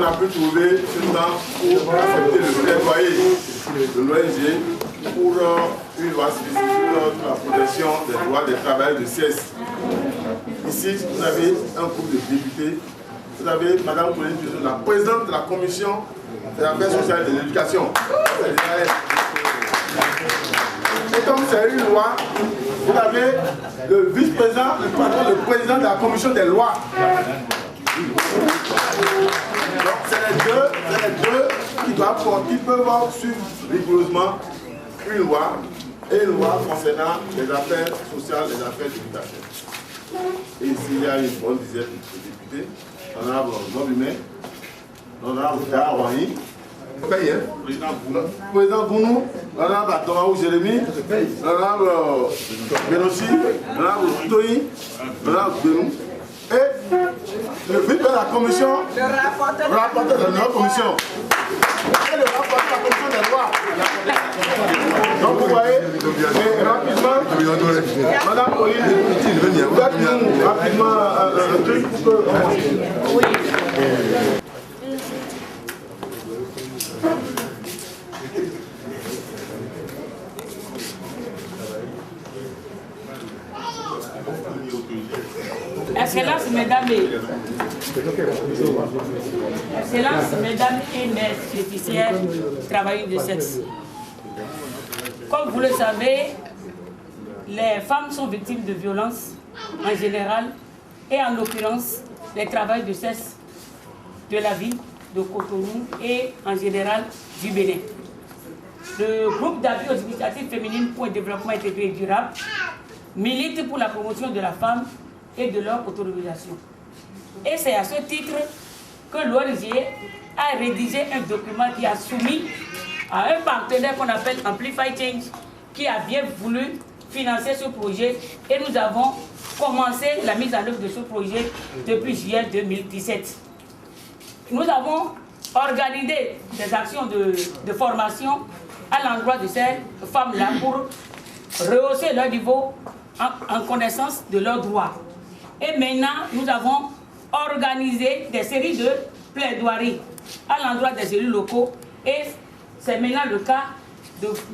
qu'on a pu trouver ce temps pour accepter le plaidoyer de l'ONG pour une loi spécifique sur la protection des droits des travailleurs de CES. Ici, vous avez un groupe de députés. Vous avez Mme Pauline Tuzou, la présidente de la commission des affaires sociales et de l'éducation. Et comme c'est une loi, vous avez le vice-président, le président de la commission des lois. Donc c'est les deux qui peuvent suivre rigoureusement une loi concernant les affaires sociales et les affaires d'éducation. Et ici, il y a une bonne dizaine de députés, l'honorable Nobumet, l'honorable Tarawani, président Gounou, l'honorable Atomaou Jérémy, l'honorable Benossi, l'honorable Toyi, l'honorable Benou, et le vice de la commission, le rapporteur de notre commission, et le rapporteur de la commission des lois. Donc vous voyez, rapidement, Madame Pauline, faites-nous rapidement un truc pour que... Oui. Excellence, mesdames et messieurs officiels, travailleurs de sexe. Comme vous le savez, les femmes sont victimes de violences en général et en l'occurrence les travailleurs de sexe de la ville de Cotonou et en général du Bénin. Le groupe d'appui aux initiatives féminines pour un développement intégré et durable milite pour la promotion de la femme et de leur autonomisation. Et c'est à ce titre que l'ONG a rédigé un document qui a soumis à un partenaire qu'on appelle Amplify Change, qui a bien voulu financer ce projet, et nous avons commencé la mise en œuvre de ce projet depuis juillet 2017. Nous avons organisé des actions de formation à l'endroit de ces femmes-là pour rehausser leur niveau en connaissance de leurs droits. Et maintenant, nous avons organisé des séries de plaidoiries à l'endroit des élus locaux, et c'est maintenant le cas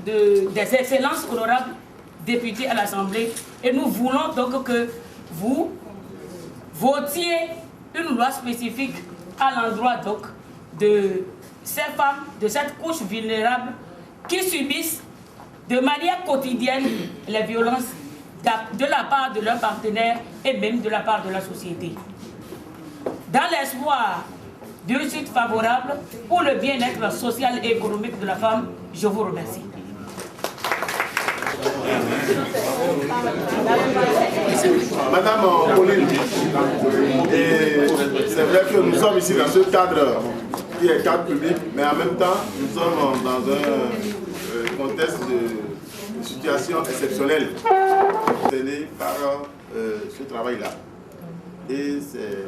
des excellences honorables députés à l'Assemblée. Et nous voulons donc que vous votiez une loi spécifique à l'endroit donc de ces femmes, de cette couche vulnérable qui subissent de manière quotidienne les violences de la part de leurs partenaires et même de la part de la société. Dans l'espoir d'une suite favorable pour le bien-être social et économique de la femme, je vous remercie. Madame Pauline, c'est vrai que nous sommes ici dans ce cadre qui est cadre public, mais en même temps, nous sommes dans un contexte de situation exceptionnelle tenue par ce travail-là. Et c'est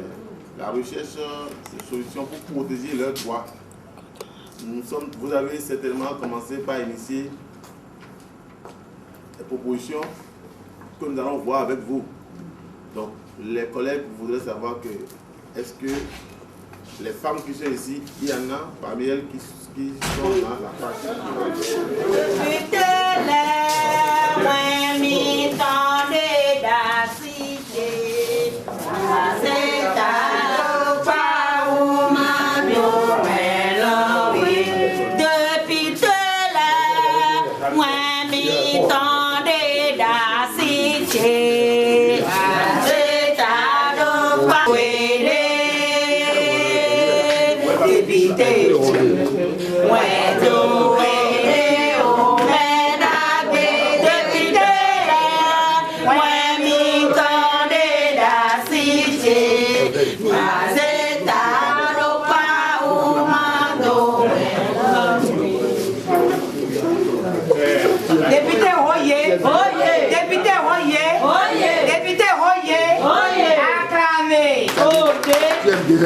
la recherche de solutions pour protéger leurs droits. Vous avez certainement commencé par initier des propositions que nous allons voir avec vous. Donc, les collègues voudraient savoir que, est-ce que les femmes qui sont ici, il y en a parmi elles qui sont dans la pratique.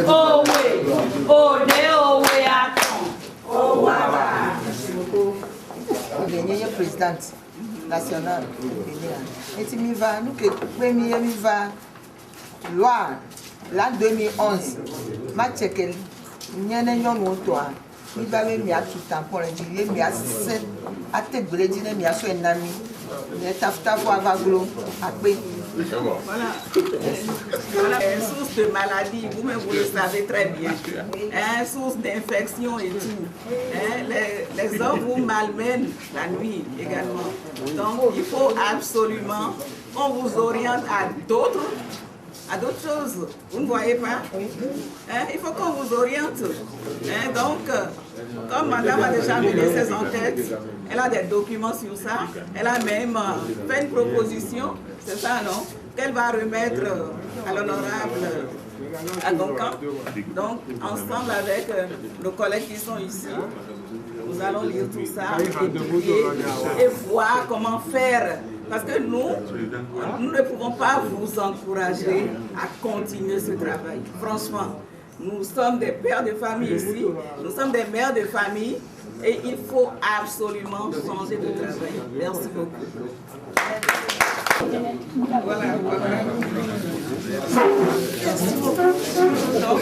Oh oui, oh oui, attends. Gagné présidente nationale. Et tu m'y vas, nous que premier m'y va loi l'an 2011, ma checké N'y a pas toi. Il va me mettre tout le temps pour le dire. Il va à te brûler, il va me un ami. Il va ta voix va glo. Après. Voilà. Voilà. Une source de maladie, vous-même vous le savez très bien. Une source d'infection et tout. Les hommes vous malmènent la nuit également. Donc il faut absolument qu'on vous oriente à d'autres choses. Vous ne voyez pas? Il faut qu'on vous oriente. Donc, comme madame a déjà mené ses enquêtes, elle a des documents sur ça. Elle a même fait une proposition, c'est ça, non? Qu'elle va remettre à l'honorable Agoncan. Donc, ensemble avec nos collègues qui sont ici, nous allons lire tout ça, étudier et voir comment faire. Parce que nous ne pouvons pas vous encourager à continuer ce travail. Franchement, nous sommes des pères de famille ici, nous sommes des mères de famille et il faut absolument changer de travail. Merci beaucoup. Voilà. Donc,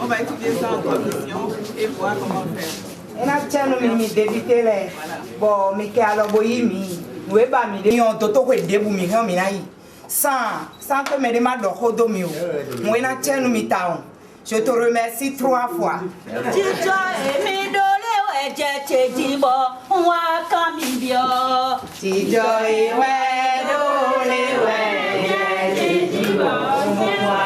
on va étudier ça en commission et voir comment faire. On a tenu mi débiter les bon mais qui alors boyimi nous est pas mi de on toto ko debu mi han mi nai sans que me demande de hodomio moi na tenu mi taon je te remercie 3 fois Tija emi dole weje tejibo wa kamibio Tija ewe dole weje tejibo wa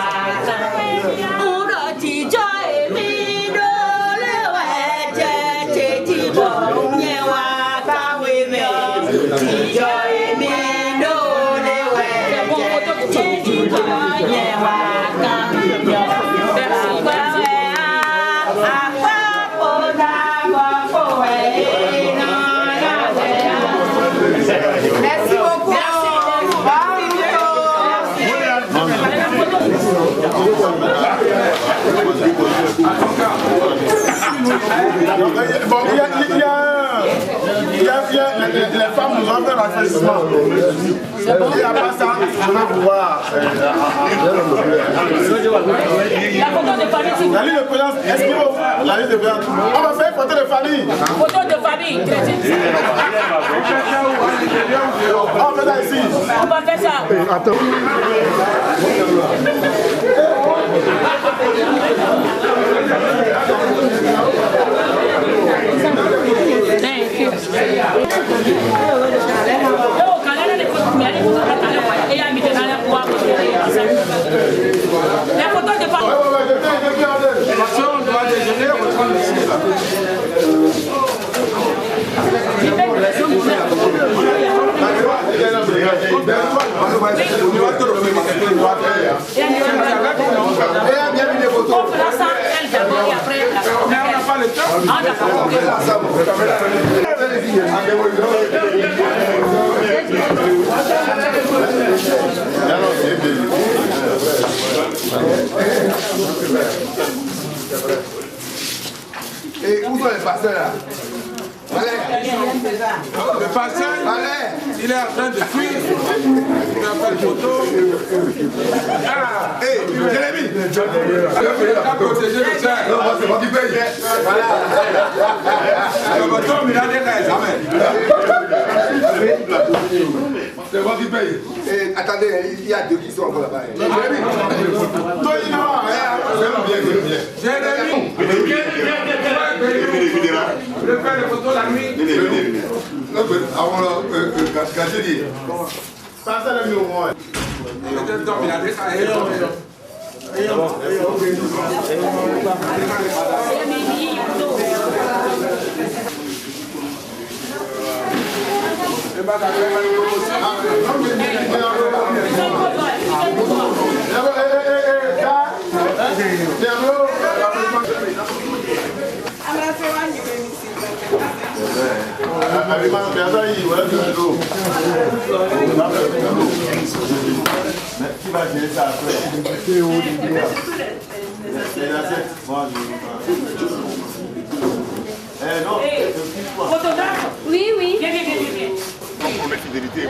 kamibio Uro tija emi dole weje tejibo nyewa kawemio Tija emi dole weje tejibo nyewa kamibio Merci beaucoup. Bon, les femmes nous ont fait l'affaissement. Et après ça, on va pouvoir. La photo de famille, s'il vous La liste de présence, est-ce qu'il faut la liste de présence? On va faire une photo de famille. Photo de famille, On fait ça ici. on va faire ça. Attends. La photo de famille. On doit déjeuner, on va prendre ici. Et où sont les pasteurs là? Le pasteur, il est en train de fuir. Il a fait une photo. Hé, Jérémy! Il a protégé le sein. Non, moi c'est moi qui paye. Le bateau, il a des examens. C'est moi qui paye. Et attendez, il y a 2 qui sont encore là-bas. Jérémy! Toi, il n'a Jérémy! Je vais faire les photos la nuit. Non, mais avant quand je dis. Ça, c'est le numéro 1. Peut-être donc il a des Qui va gérer ça après? Photographe? Oui, oui. Viens, viens, viens, viens. Pour mes fidélités,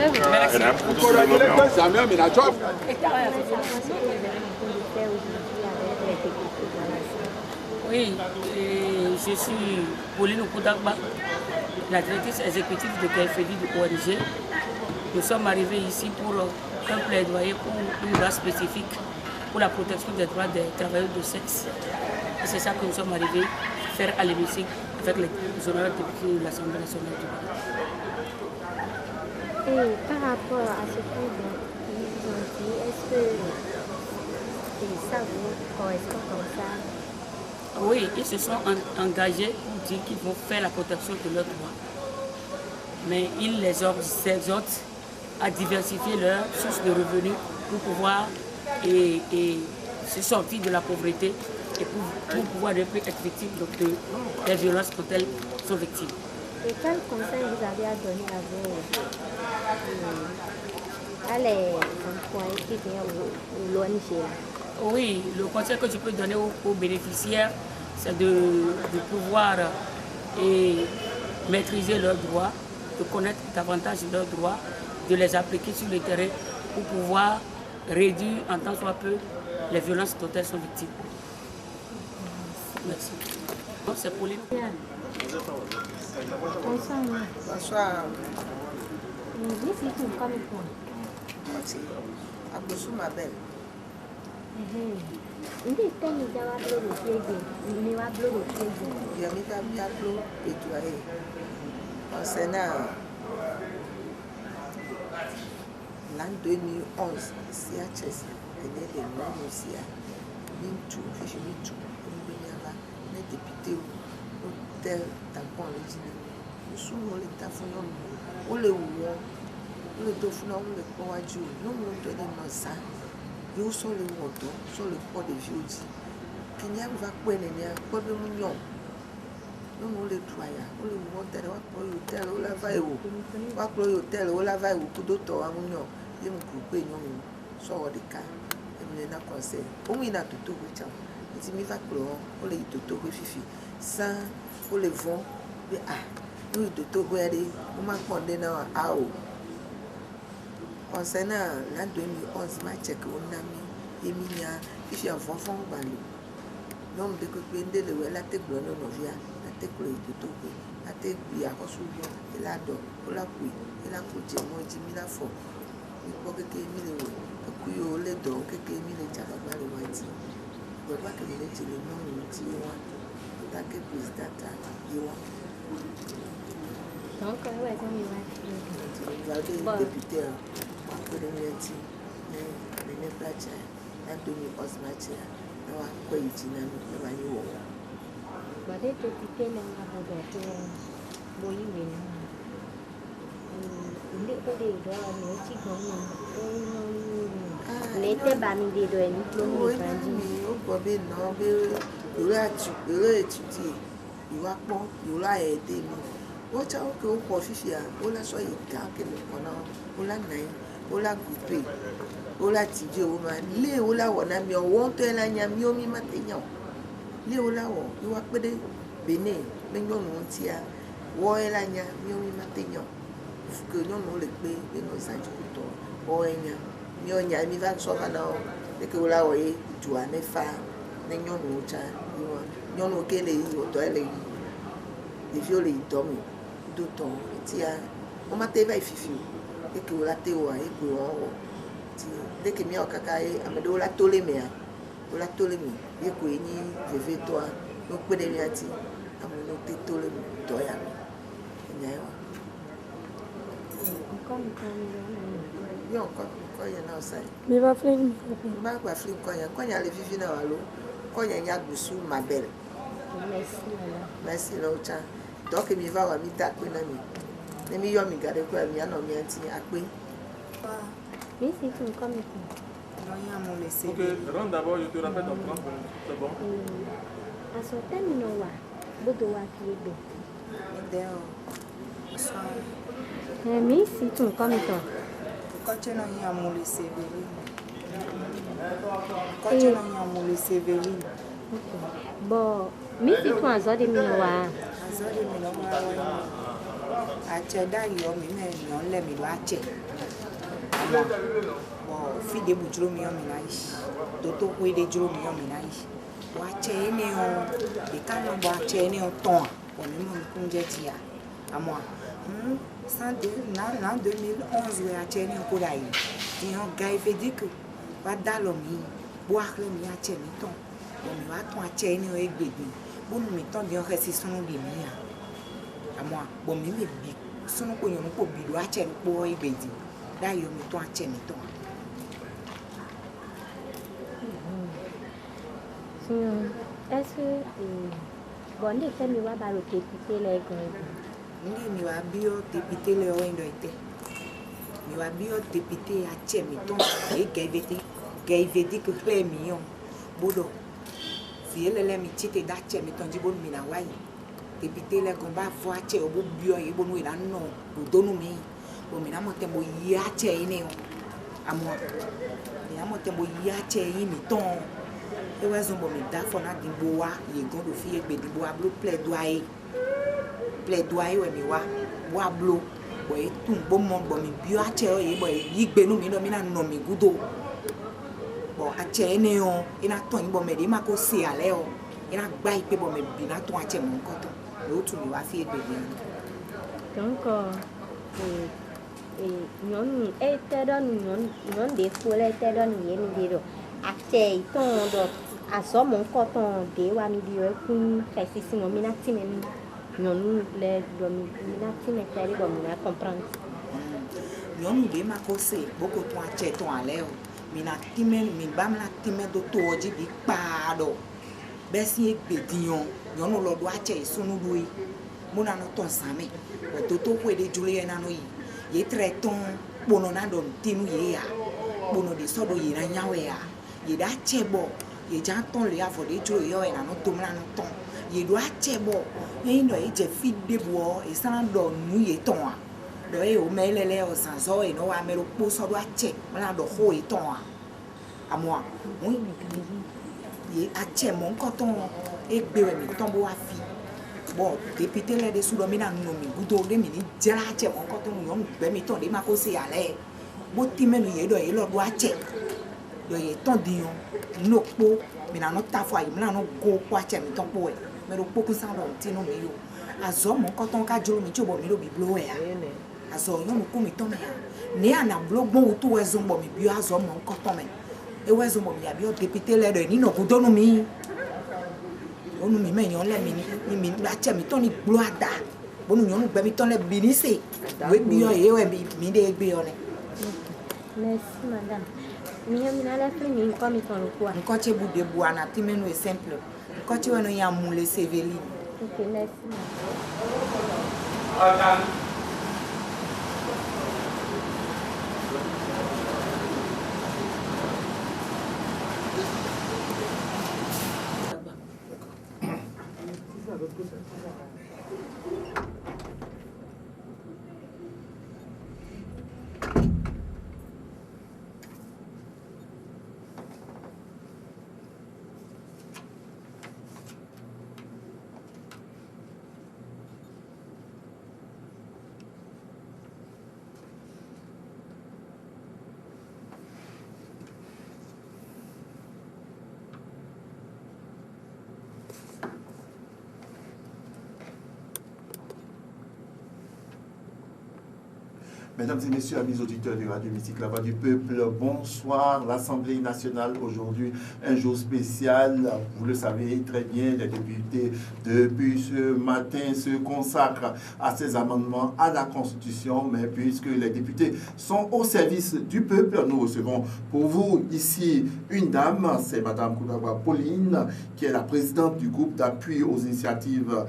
Oui, je suis Pauline Koudagba, la directrice exécutive de KFD de ONG. Nous sommes arrivés ici pour un plaidoyer pour une loi spécifique pour la protection des droits des travailleurs de sexe. Et c'est ça que nous sommes arrivés faire à l'hémicycle avec les honorables députés de l'Assemblée nationale du Mali. Et par rapport à ce que vous ont dit, est-ce que ça vous correspond comme ça? Oui, ils se sont engagés pour dire qu'ils vont faire la protection de leurs droits. Mais ils les exhortent à diversifier leurs sources de revenus pour pouvoir se sortir de la pauvreté et pour pouvoir ne plus être victimes des violences dont elles sont victimes. Et quel conseil vous avez à donner à les employés qui viennent au l'ONG? Oui, le conseil que je peux donner aux bénéficiaires, c'est de pouvoir maîtriser leurs droits, de connaître davantage leurs droits, de les appliquer sur le terrain pour pouvoir réduire en tant soit peu les violences dont elles sont victimes. Merci. C'est Pauline. Bonsoir. Aboussou ma belle. L'an 2011, ici à Chelsea, il y a des noms aussi à Mintou, Fichimitou, les députés, hôtel, tampon, les dîners. Nous sommes les tafouillons, ou les ouillons, ou les tofouillons, ou les coadjus, nous nous donnons ça. Nous sommes les motos, sur le port de vieux. Kenya va quoi, Nénia, quoi de mignon. Nous les doyens, ou les motos, ou l'hôtel, ou la vaille, ou l'hôtel, ou la vaille, ou coup d'auto à mignon. Je me coupe, non, sort des cas, et me n'a conseil. Au moins, il a tout au temps. Il dit, mais va clore, ou les tout au fifi. Sans, ou les vents, mais ah, nous, de tout au aller, on m'a condamné à AO. Concernant l'an 2011, ma check on a mis, et mignon, il fait un enfant balou. Non, de que pendant le la tête blonde novia, la tête clore de tout, la tête bien, à souillon, et la dent, ou la couille, et la couille, moi, 10 000 fois. Il faut que les dons, que les jalabas les whites. Il faut que les noms nous disent, tant que président, donc, vous avez député, que le métier, les places, la demi-os matière, la quoi il dit, la manière. Vous avez député, la l'été bami des doigts ni oui, au bobé non, il a étudié, il va bon, il a aidé. Au cas où on profite, on l'a soit que on l'a naï, on l'a coupé, on l'a tiré au man, les on l'a on a mis au honte et la nyamio mi matignon. Les on l'a on, il va pédé, béné, mais non, on tient, ou et la nyamio mi matignon. Que nous nous les paye de nos agriculteurs. Oh, nous on y a mis 20 sauvages et que là, oui, tu as des femmes, nous nous tient, nous nous qu'elle est au toilette, les violets dorment, d'autant, tiens, on m'a tévé fifi, et que la théorie est pour dès que mia kakaye, à me donner la tolémia, ou la tolémie, et que ni vivez toi, nous prenons les miati, à me noter tolémie, toi, mais va faire une ma belle. Merci, Laucha. Donc, il va à mi ta queen. Les meilleurs me garder quoi, mi ano mi anti à quoi. Oui, c'est tout comme ça. Ok, rentre d'abord, je te rappelle ton plan. C'est bon? À ce terme, nous Bodoa qui est mais c'est tout comme ça. Quand tu n'as rien à mouler sévéré. Quand tu n'as rien à mouler sévéré. Bon, mais c'est tout un zone de minois. À Tchada, il y a un lemme, il y a un bon, fille de Boudjou, il y a un ménage. D'autres, oui, des jours, il y a un ménage. Boachene on et quand on boachene on ton on même on conjetia à moi en 2011 we achene on kodai et on gars fait dire que va dalomi boire le mi achene ton on va ton achene on egbedi bon mi ton de rester son de mi à moi bon mi bi son ko yon ko bi do achene ko egbedi da yo mi ton achene ton. Est-ce que bon des faits mi wa ba le député les grands mi wa bio député le ondo été mi wa bio député a chemi ton e gaivete que clé million bodo si elle le mi chite da chemi ton di bon mi na wai député le gomba vo a che obo bio e bonu ina no bodo no mi bo mi na mo tembo ya che ine o amo mi na mo tembo ya che ine ton e wa zombo mi da fo na dimboa ye gondo fi e gbe dimboa blo plaidoyer we mi wa wa blo bo e tun bo mo bo mi bio a che o ye bo yi gbe nu mi no mi na no mi gudo bo a che ne o ina ton bo me di ma ko se ale o ina gba ipe bo me bi na ton a che mo nko ton lo tu mi wa fi e gbe bi donc nyon e te don nyon de fole te don ye mi di do a che ton do a so mo nko ton de wa mi di o kun fa si si mo mi na ti men non les dominati mettere domina comprendre non de ma cose boko to ache to ale o mina timen mi bam la timen do to oji bi pa do be si egbediyan non lo do ache sunu dui mo na no ton same o to to ko de jule na no yi ye treton bono na do tinu ye ya bono de so do yi na nyawe ya ye da che bo ye ja ton le afo de jule yo na no to na no ton ye do ache bo ye no e je fit de bo e san do nu ye ton a do e o melele o san so e no wa me ro po so do ache mala do ho e ton a moi ye ache mon koton e gbe we mi ton bo wa fi bo député le de sudo mi na no mi gudo de mi ni jara ache mon koton yo gbe mi ton de ma ko se ale bo ti menu ye do e lo do ache do ye ton dion no po mi na no ta fo ayi mi na no go po ache mi ton po e pero pouco salo tino meio azo mo koton ka jolo mi chobo mi lo biblo ya azo yo mo ko mi to me ne ana blog mo to wezo mo mi bio azo mo koton me e wezo mo mi ya bio député le do ni no ko donu mi onu mi me yon le mi la che mi to ni glo ada bonu yon gbe mi to le binise we bio e we mi de gbe yo ne. Merci madame mi na la fini ko mi ton ko ko che bu de bu ana ti menu e simple. Quand tu vas nous mouler Sévéline. Ok, merci. Mesdames et messieurs, amis auditeurs de Radio Mystique, la voix du peuple, bonsoir. L'Assemblée nationale aujourd'hui, un jour spécial. Vous le savez très bien, les députés depuis ce matin se consacrent à ces amendements à la Constitution. Mais puisque les députés sont au service du peuple, nous recevons pour vous ici une dame, c'est Madame Koudagba Pauline, qui est la présidente du groupe d'appui aux initiatives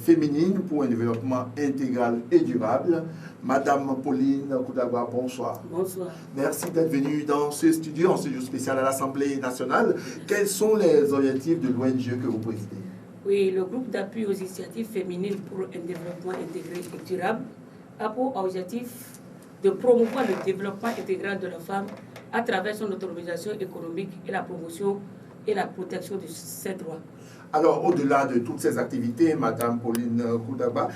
féminines pour un développement intégral et durable. Madame Pauline Koudagba, bonsoir. Bonsoir. Merci d'être venue dans ce studio, en ce jour spécial à l'Assemblée nationale. Quels sont les objectifs de l'ONG que vous présidez? Oui, le groupe d'appui aux initiatives féminines pour un développement intégré et durable a pour objectif de promouvoir le développement intégral de la femme à travers son autonomisation économique et la promotion et la protection de ses droits. Alors, au-delà de toutes ces activités, Madame Pauline Koudagba,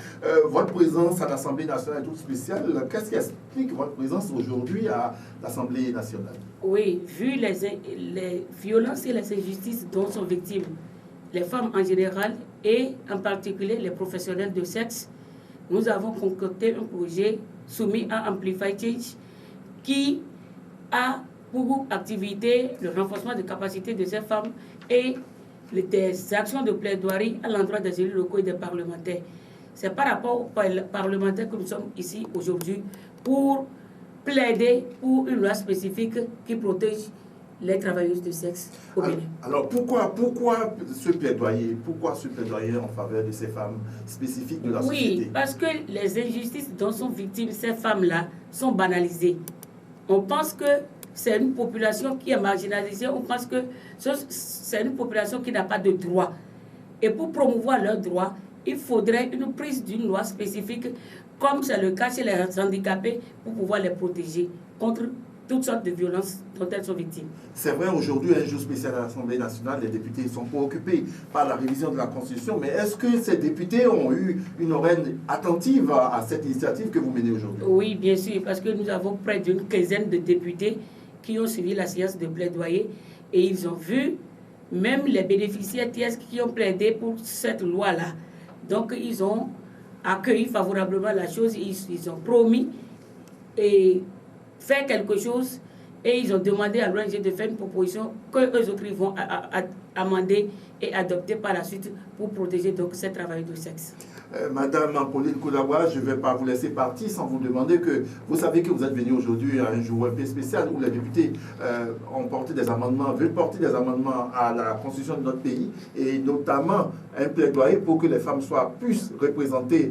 votre présence à l'Assemblée nationale est toute spéciale. Qu'est-ce qui explique votre présence aujourd'hui à l'Assemblée nationale? Oui, vu les violences et les injustices dont sont victimes les femmes en général et en particulier les professionnels de sexe, nous avons concocté un projet soumis à Amplify Change qui a pour activité le renforcement des capacités de ces femmes et des actions de plaidoirie à l'endroit des élus locaux et des parlementaires. C'est par rapport aux parlementaires que nous sommes ici aujourd'hui pour plaider pour une loi spécifique qui protège les travailleuses de sexe au Bénin. Alors pourquoi ce plaidoyer en faveur de ces femmes spécifiques de la société? Oui, parce que les injustices dont sont victimes ces femmes-là sont banalisées. On pense que c'est une population qui est marginalisée, on pense que c'est une population qui n'a pas de droits. Et pour promouvoir leurs droits, il faudrait une prise d'une loi spécifique, comme c'est le cas chez les handicapés, pour pouvoir les protéger contre toutes sortes de violences dont elles sont victimes. C'est vrai, aujourd'hui, un jour spécial à l'Assemblée nationale, les députés sont préoccupés par la révision de la Constitution, mais est-ce que ces députés ont eu une oreille attentive à cette initiative que vous menez aujourd'hui? Oui, bien sûr, parce que nous avons près d'une quinzaine de députés qui ont suivi la séance de plaidoyer et ils ont vu même les bénéficiaires tiers qui ont plaidé pour cette loi-là. Donc, ils ont accueilli favorablement la chose, ils ont promis et faire quelque chose et ils ont demandé à l'ONG de faire une proposition que eux autres vont amender et adopter par la suite pour protéger donc ces travailleurs du sexe. Madame Pauline Koudawa, je ne vais pas vous laisser partir sans vous demander que vous savez que vous êtes venu aujourd'hui à un jour un peu spécial où les députés ont porté des amendements, veulent porter des amendements à la constitution de notre pays et notamment un plaidoyer pour que les femmes soient plus représentées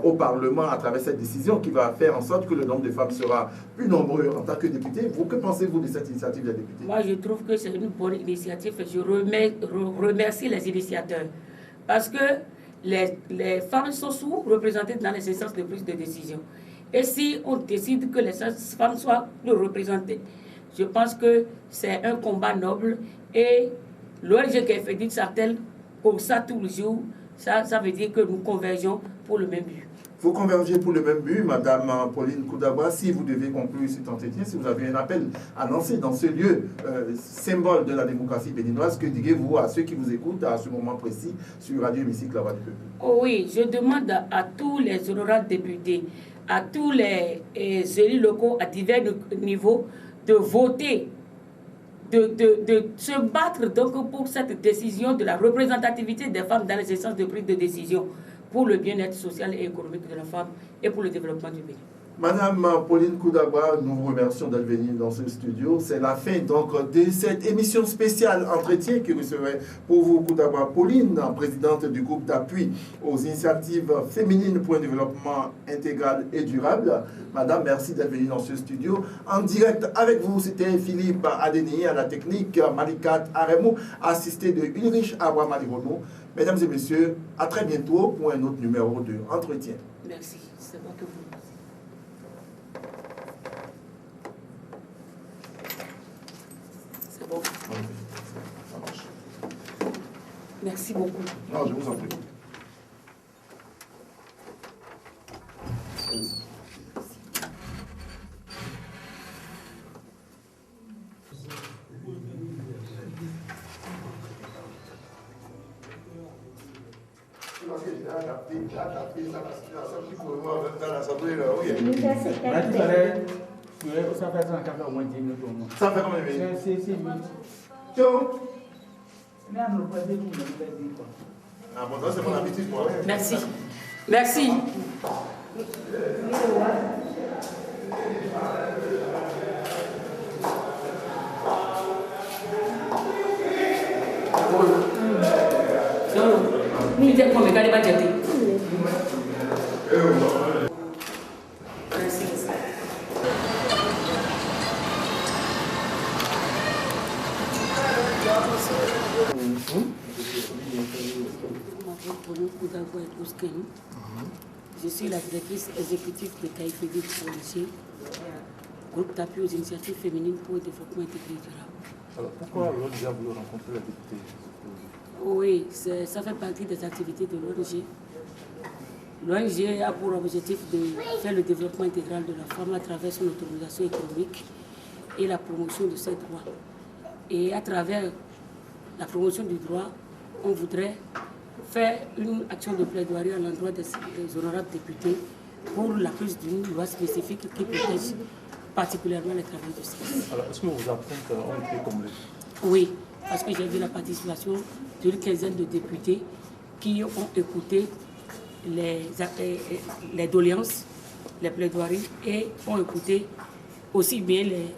au Parlement à travers cette décision qui va faire en sorte que le nombre de femmes sera plus nombreux en tant que députés. Que pensez-vous de cette initiative des députés? Moi, je trouve que c'est une bonne initiative et je remercie les initiateurs parce que les femmes sont sous-représentées dans les instances de prise de décision. Et si on décide que les femmes soient plus représentées, je pense que c'est un combat noble et l'ONG qui a fait dit Sartel pour ça tous les jours, ça veut dire que nous convergeons pour le même but. Vous convergez pour le même but, Madame Pauline Koudawa. Si vous devez conclure cet entretien, si vous avez un appel à lancer dans ce lieu, symbole de la démocratie béninoise, que direz-vous à ceux qui vous écoutent à ce moment précis sur Radio Hémicycle, la voix du peuple? Oh oui, je demande à tous les honorables députés, à tous les élus locaux à divers niveaux de voter, de se battre donc pour cette décision de la représentativité des femmes dans les instances de prise de décision, pour le bien-être social et économique de la femme et pour le développement du pays. Madame Pauline Koudawa, nous vous remercions d'être venue dans ce studio. C'est la fin donc de cette émission spéciale entretien qui recevait pour vous Koudawa Pauline, présidente du groupe d'appui aux initiatives féminines pour un développement intégral et durable. Madame, merci d'être venue dans ce studio. En direct avec vous, c'était Philippe Adeni à la technique, Malikat Aremo, assisté de Ulrich Awa Malirono. Mesdames et messieurs, à très bientôt pour un autre numéro de Entretien. Merci, c'est moi que vous. C'est bon. Ça marche. Merci beaucoup. Non, je vous en prie. Ça fait 34 au moins 10 minutes au moins. Ça fait combien de minutes? 6 minutes. Ah bon, ça c'est mon habitude moi. Merci. Merci. Je suis la directrice exécutive de CAIFEDI pour le groupe d'appui aux initiatives féminines pour le développement intégré et durable. Alors pourquoi l'ONG a voulu rencontrer la députée? Oui, ça fait partie des activités de l'ONG. L'ONG a pour objectif de faire le développement intégral de la femme à travers son autonomisation économique et la promotion de ces droits. Et à travers la promotion du droit, on voudrait faire une action de plaidoirie à l'endroit des honorables députés pour la prise d'une loi spécifique qui protège particulièrement les travailleurs du sexe. Alors, est-ce que vos attentes ont été comblées? Oui, parce que j'ai vu la participation d'une quinzaine de députés qui ont écouté les doléances, les plaidoiries et ont écouté aussi bien les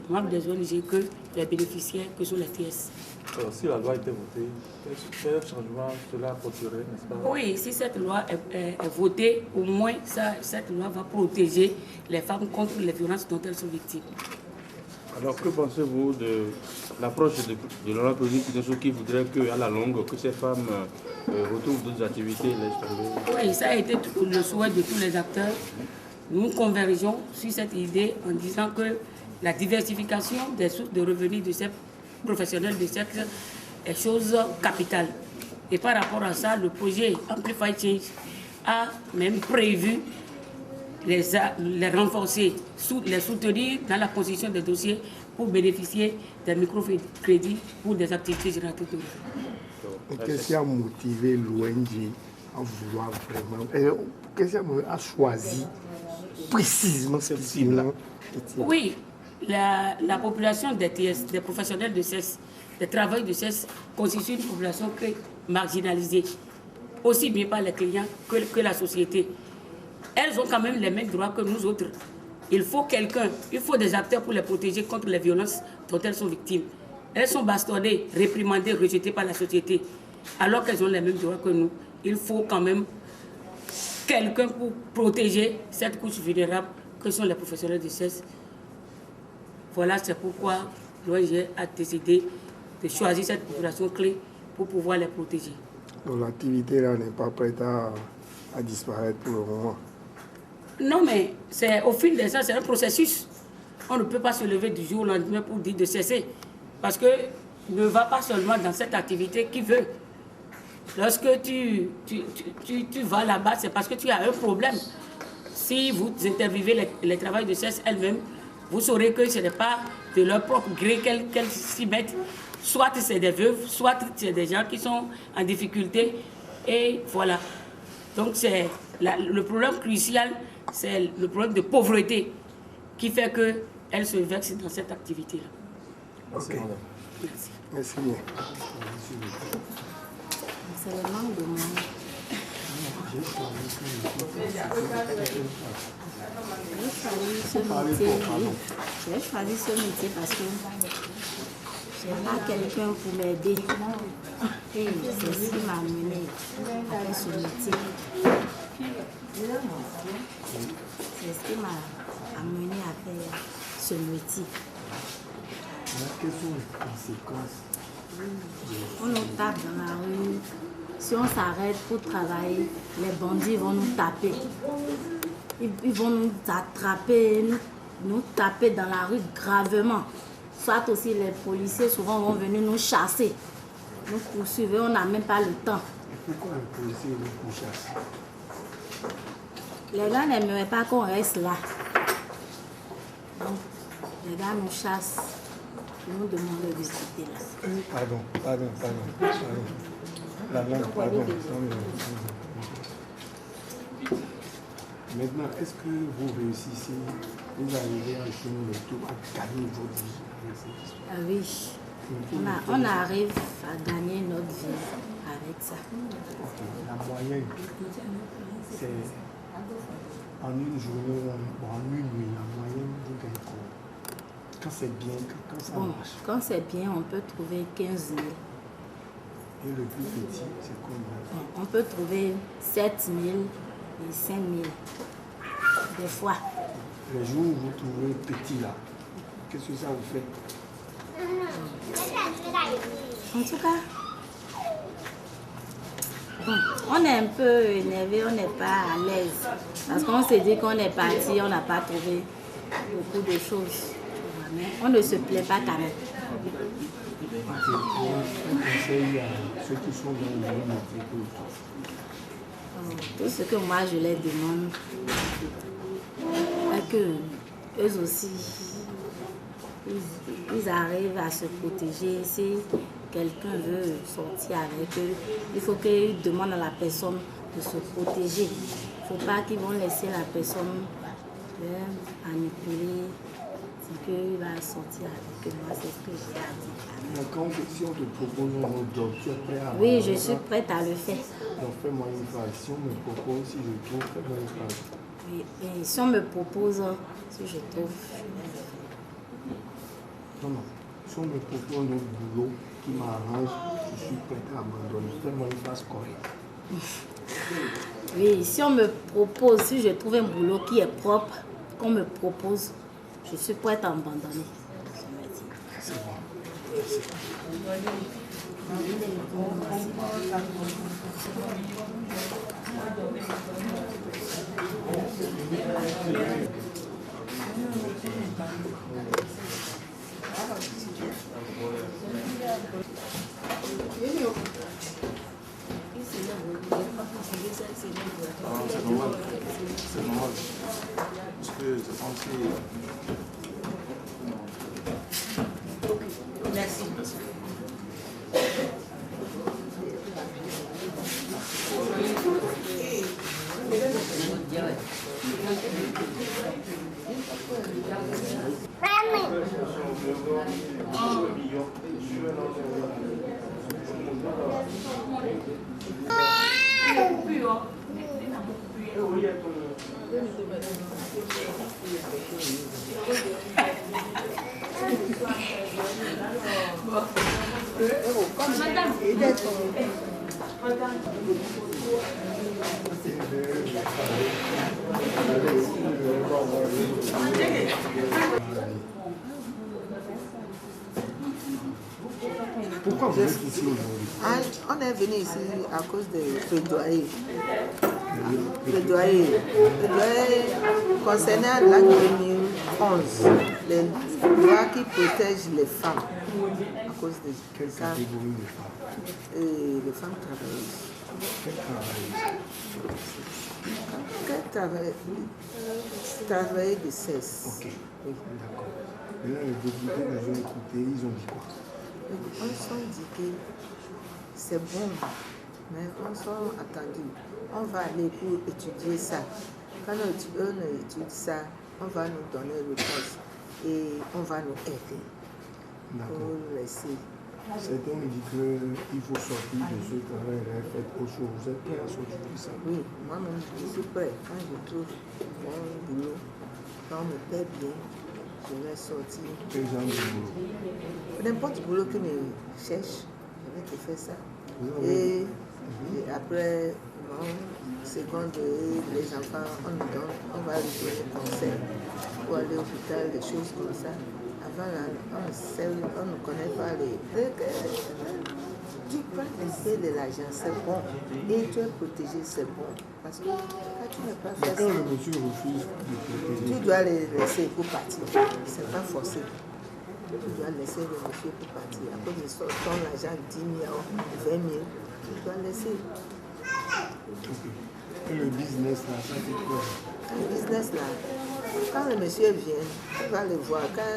membres des ONG que les bénéficiaires que sont les TS. Alors, si la loi était votée, quel changement cela apporterait, n'est-ce pas? Oui, si cette loi est votée, au moins cette loi va protéger les femmes contre les violences dont elles sont victimes. Alors, que pensez-vous de l'approche de l'honorable président qui voudrait qu'à la longue, que ces femmes retrouvent d'autres activités? Oui, ça a été le souhait de tous les acteurs. Nous convergeons sur cette idée en disant que la diversification des sources de revenus de ces professionnels de sexe est chose capitale. Et par rapport à ça, le projet Amplify Change a même prévu les renforcer, les soutenir dans la constitution des dossiers pour bénéficier des microcrédits pour des activités génératrices de revenus. Qu'est-ce qui a motivé l'ONG à vouloir vraiment, qu'est-ce qui a choisi précisément cette cible-là? Oui, la population des TS, des professionnels de sexe, des travailleurs de sexe, constitue une population marginalisée, aussi bien par les clients que la société. Elles ont quand même les mêmes droits que nous autres. Il faut des acteurs pour les protéger contre les violences dont elles sont victimes. Elles sont bastonnées, réprimandées, rejetées par la société, alors qu'elles ont les mêmes droits que nous. Il faut quand même quelqu'un pour protéger cette couche vulnérable que sont les professionnels de sexe. Voilà, c'est pourquoi l'ONG a décidé de choisir cette population clé pour pouvoir les protéger. Donc l'activité là n'est pas prête à disparaître pour le moment. Non, mais au fil de ça, c'est un processus. On ne peut pas se lever du jour au lendemain pour dire de cesser. Parce que ne va pas seulement dans cette activité qui veut. Lorsque tu vas là-bas, c'est parce que tu as un problème. Si vous interviewez les travailleurs de sexe elles-mêmes, vous saurez que ce n'est pas de leur propre gré qu'elles s'y mettent. Soit c'est des veuves, soit c'est des gens qui sont en difficulté. Et voilà. Donc le problème crucial, c'est le problème de pauvreté qui fait qu'elles se vexent dans cette activité-là. Ok. Merci. Merci bien. C'est le manque de moyens. J'ai choisi ce métier parce que je n'ai pas quelqu'un pour m'aider. Et c'est ce qui m'a amené à faire ce métier. C'est ce qui m'a amené à faire ce métier. Quelles sont les conséquences? On nous tape dans la rue. Si on s'arrête pour travailler, les bandits vont nous taper. Ils vont nous attraper, nous taper dans la rue gravement. Soit aussi les policiers souvent vont venir nous chasser. Nous poursuivre, on n'a même pas le temps. Pourquoi les policiers nous chassent? Les gars n'aimeraient pas qu'on reste là. Donc, les gars nous chassent. Ils nous demandent de quitter là. Pardon. La langue, pardon. Maintenant, est-ce que vous réussissez, vous arrivez à finir le tour, à gagner votre vie? Ah oui, on arrive à gagner notre vie avec ça. La moyenne, c'est en une journée ou en une nuit, la moyenne, vous gagnez quoi? Quand c'est bien, quand ça marche. Quand c'est bien, on peut trouver 15 000. Et le plus petit, c'est combien? On peut trouver 7 000 et 5 000. Des fois. Les jours où vous trouvez petit là, qu'est-ce que ça vous fait? En tout cas, bon, on est un peu énervé, on n'est pas à l'aise. Parce qu'on s'est dit qu'on est parti, on n'a pas trouvé beaucoup de choses. Mais on ne se plaît pas quand même. Un conseil à ceux qui sont dans le métier. Tout ce que moi je leur demande est que eux aussi ils arrivent à se protéger. Si quelqu'un veut sortir avec eux, il faut qu'ils demandent à la personne de se protéger. Il ne faut pas qu'ils vont laisser la personne manipuler, c'est qu'il va sortir avec eux. Moi, c'est ce que j'ai à dire. Quand si on te propose un autre job, tu es prêt à... Oui, je suis prête à le faire. Donc fais-moi une phrase. Si on me propose, si je trouve, fais-moi une phrase. Oui, et si on me propose, si je trouve... Non, non. Si on me propose un autre boulot qui m'arrange, je suis prête à abandonner. Fais-moi une phrase correcte. Oui, si on me propose, si je trouve un boulot qui est propre, qu'on me propose, je suis prête à abandonner. C'est bon. C'est normal. C'est normal. Parce que c'est censé... Merci. Pourquoi vous êtes ici aujourd'hui? On est venu ici à cause des plaidoyers. Plaidoyer concernant l'année 2011, les lois qui protègent les femmes à cause de quelle catégorie de femmes? Les femmes travailleuses. Quelles travailleuses de sexe. Ok, d'accord. Maintenant, les députés nous ont écoutés, ils ont dit quoi? On s'est dit que c'est bon, mais on s'est attendu. On va aller pour étudier ça. Quand on étudie ça, on va nous donner le poste et on va nous aider pour laisser. Certains me disent qu'il faut sortir de ce travail et faire autre chose. Vous êtes prêt à sortir de ça? Oui, moi-même, je suis prêt. Quand je trouve mon boulot, quand on me paie bien, je vais sortir. Quel genre de boulot? N'importe boulot qui me cherche, je vais te faire ça. Et après, seconde, les enfants, on nous donne, on va lui donner conseil pour aller au hôpital, des choses comme ça. Avant, là, on ne connaît pas les... Tu peux laisser de l'argent, c'est bon. Et tu es protégé, c'est bon. Parce que quand tu n'es pas fait ça, le monsieur refuse de protéger, tu dois les laisser pour partir. C'est pas forcé. Tu dois laisser le monsieur pour partir. Après, tu sors ton argent 10 000, 20 000. Tu dois laisser. Et le business là, ça fait quoi? Le business là, quand le monsieur vient, tu vas le voir. Quand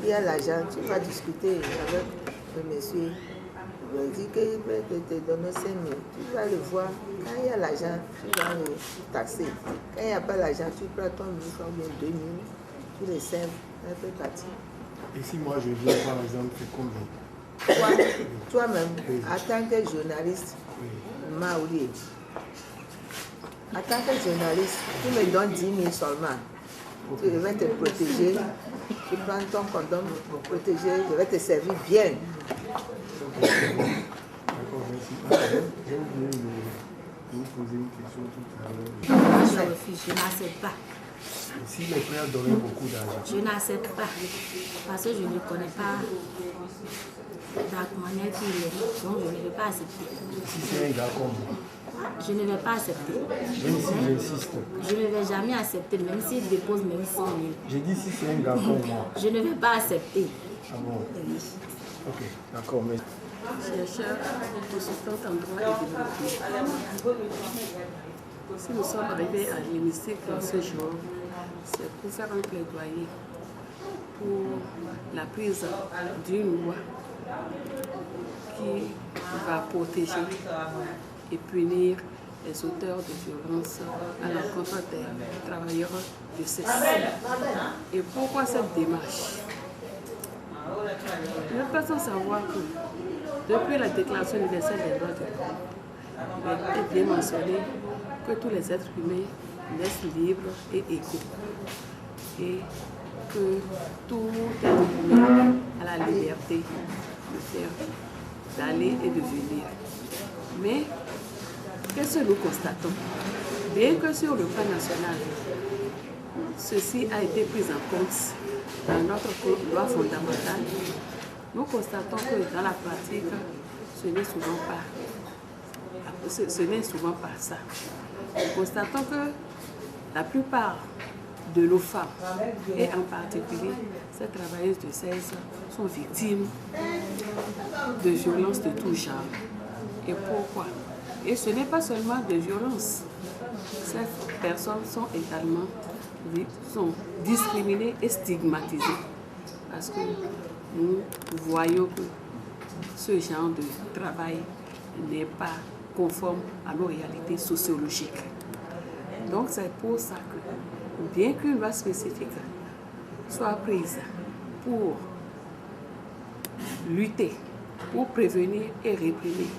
il y a l'argent, tu vas discuter avec le monsieur. Il va dire qu'il peut te donner 5 000. Tu vas le voir. Quand il y a l'argent, tu vas le taxer. Quand il n'y a pas l'argent, tu prends ton 1 000 ou bien 2 000. Tu les sèves, un peu parti. Et si moi je viens par exemple, c'est combien? Toi-même, en tant que journaliste, Maouli, en tant que journaliste, tu me donnes 10 000 seulement. Tu vais te protéger. Tu prends ton condom pour protéger. Je vais te servir bien. D'accord, merci. J'ai oublié de vous poser une question tout à l'heure. Je refuse, je n'accepte pas. Si les frères donnaient beaucoup d'argent? Je n'accepte pas. Parce que je ne connais pas la manière qu'il est. Donc je ne vais pas accepter. Si c'est un gars comme moi? Je ne vais pas accepter. Même si j'insiste? Je ne vais jamais accepter, même s'il dépose même 100 000. J'ai dit si c'est un gars comme moi. Je ne vais pas accepter. Ah bon? Oui. Ok, d'accord, mais... Chercheur consultante en droit et développement. Si nous sommes arrivés à l'hémicycle ce jour, c'est pour faire un plaidoyer pour la prise d'une loi qui va protéger et punir les auteurs de violences à l'encontre des travailleurs de sexe. Et pourquoi cette démarche? Nous ne pouvons savoir que depuis la Déclaration universelle des droits de l'homme, il est bien mentionné que tous les êtres humains naissent libres et égaux. Et que tout être humain a la liberté de faire, d'aller et de venir. Mais qu'est-ce que nous constatons? Bien que sur le plan national, ceci a été pris en compte dans notre loi fondamentale, nous constatons que dans la pratique, ce n'est souvent pas ça. Nous constatons que la plupart de nos femmes, et en particulier ces travailleuses de sexe, sont victimes de violences de tout genre. Et pourquoi? Et ce n'est pas seulement des violences. Ces personnes sont également discriminées et stigmatisées. Parce que nous voyons que ce genre de travail n'est pas conforme à nos réalités sociologiques. Donc c'est pour ça que, bien qu'une loi spécifique soit prise pour lutter, pour prévenir et réprimer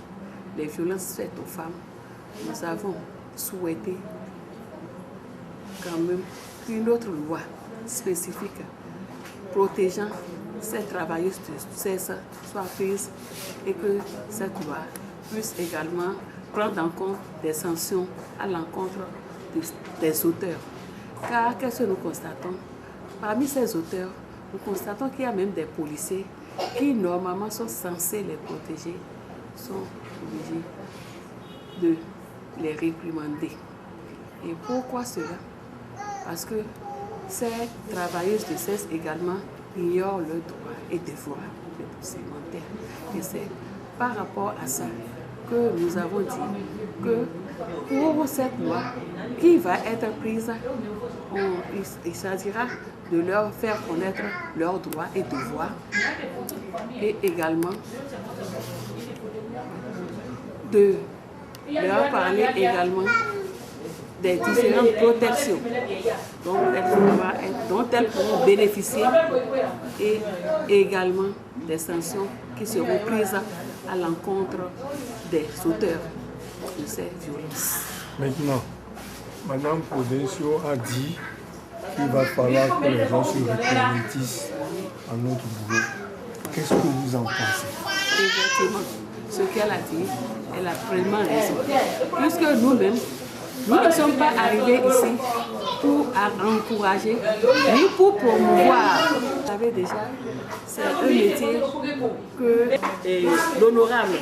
les violences faites aux femmes, nous avons souhaité quand même qu'une autre loi spécifique protégeant ces travailleuses de sexe soit prise et que cette loi puisse également prendre en compte des sanctions à l'encontre des auteurs. Car qu'est-ce que nous constatons? Parmi ces auteurs, nous constatons qu'il y a même des policiers qui normalement sont censés les protéger, sont obligés de les réprimander. Et pourquoi cela? Parce que ces travailleuses de sexe également ignorent leurs droits et devoirs sédimentaires. Et c'est par rapport à ça que nous avons dit que pour cette loi qui va être prise, il s'agira de leur faire connaître leurs droits et devoirs et également de leur parler également des différentes protections dont elles pourront bénéficier et également des sanctions qui seront prises à l'encontre des auteurs de ces violences. Maintenant, Madame Prudencio a dit qu'il va falloir que les gens se reconvertissent à notre boulot. Qu'est-ce que vous en pensez? Exactement. Ce qu'elle a dit, elle a vraiment raison. Puisque nous-mêmes, nous ne sommes pas arrivés ici pour encourager, ni pour promouvoir. Vous savez déjà, c'est un métier que l'honorable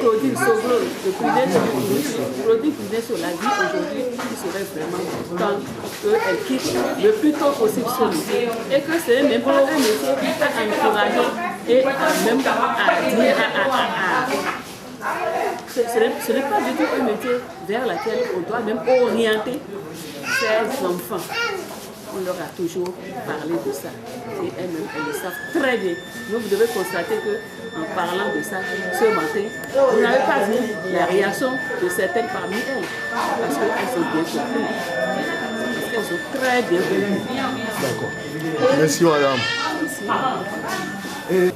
Claudine Sauveau de Claudine l'a dit aujourd'hui, il serait vraiment temps qu'elle quitte le plus tôt possible ce métier. Et que c'est même pas un métier à encourager et même à dire ce n'est pas du tout un métier vers lequel on doit même orienter ces enfants. On leur a toujours parlé de ça. Et elles-mêmes, elles le savent très bien. Donc vous devez constater qu'en parlant de ça, ce matin, vous n'avez pas vu la réaction de certaines parmi elles. Parce qu'elles ont bien compris. Parce qu'elles ont très bien compris. D'accord. Merci madame. Merci.